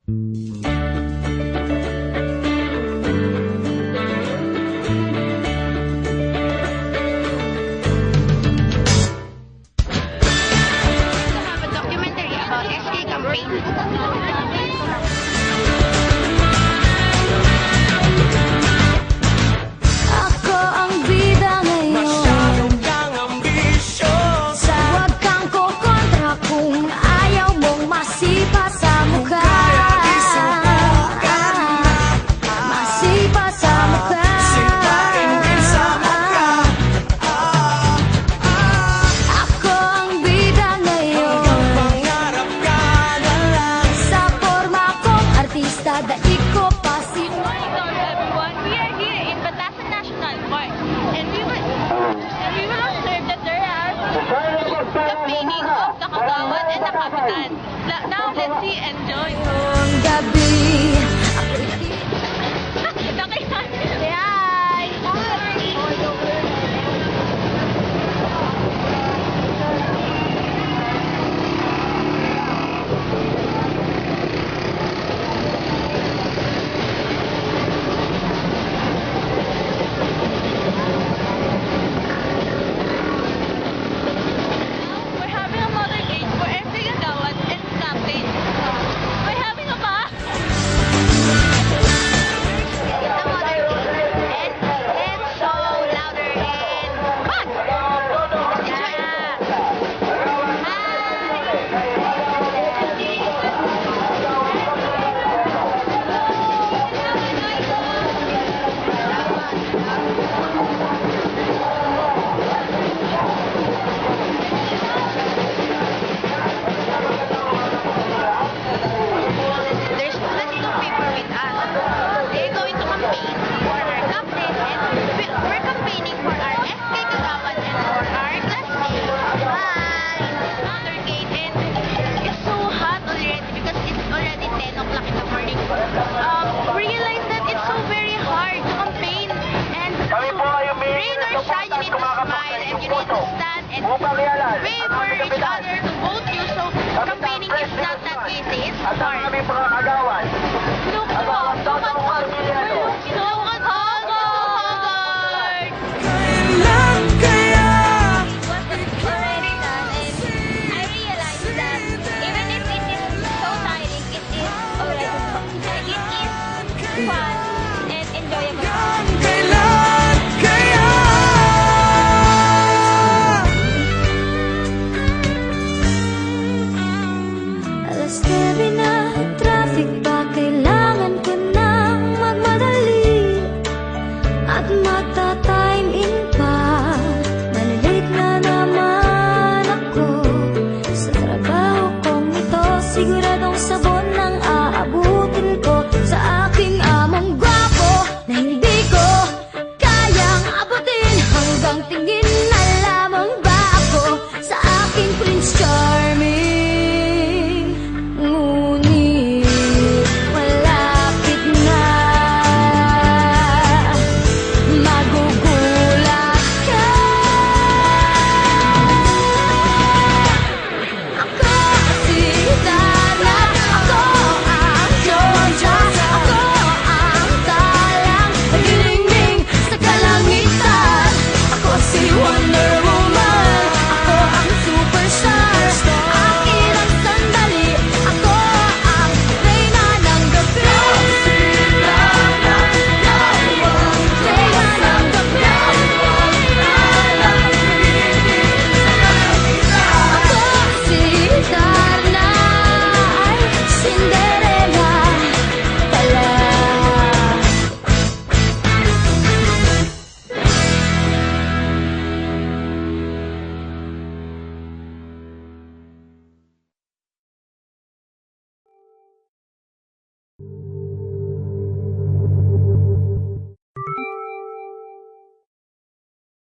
Have a documentary about SK campaign. Ako ang bida ngayon. Masyadong kang ambisyosa. Huwag kang kukontra kung ayaw mong masipa sa mukha. Kaya isubukan na. Masipa sa mukha. Sipain din sa mukha. Ako ang bida ngayon. Hanggang pangarap ka na lang. Sa forma kong artista, daig ko pa si Hello everyone, we are here in Batasan National Park and we will observe that there are campaigning of the Kagawad and the Kapitan. Now let's see and join. ang gabi. We're having a mother gate for every Kagawad and campaign. We're having a bath. It's a mother gate and let's show louder and fun. There's plenty of people with us. They're going to campaign for our captain and we're campaigning for our SK Kagawad and for our classmates. Hi! Mother Gate and it's so hot already because it's already 10 o'clock in the morning. We realize that it's so very hard to campaign and rain or shine, you need to smile and you need to stand and wave for each other to vote you. So campaigning is not that easy. It's hard. Look po, look at us. Look at Haggard. Kailan kaya? What was already done, and I realized that even if it is so tiring, it is already fun. It is fun and enjoyable. Kailan kaya? Alas 9 na, traffic pa, kailangan ko nang magmadali at magta-time in pa. Malilate na naman ako sa trabaho kong ito, siguro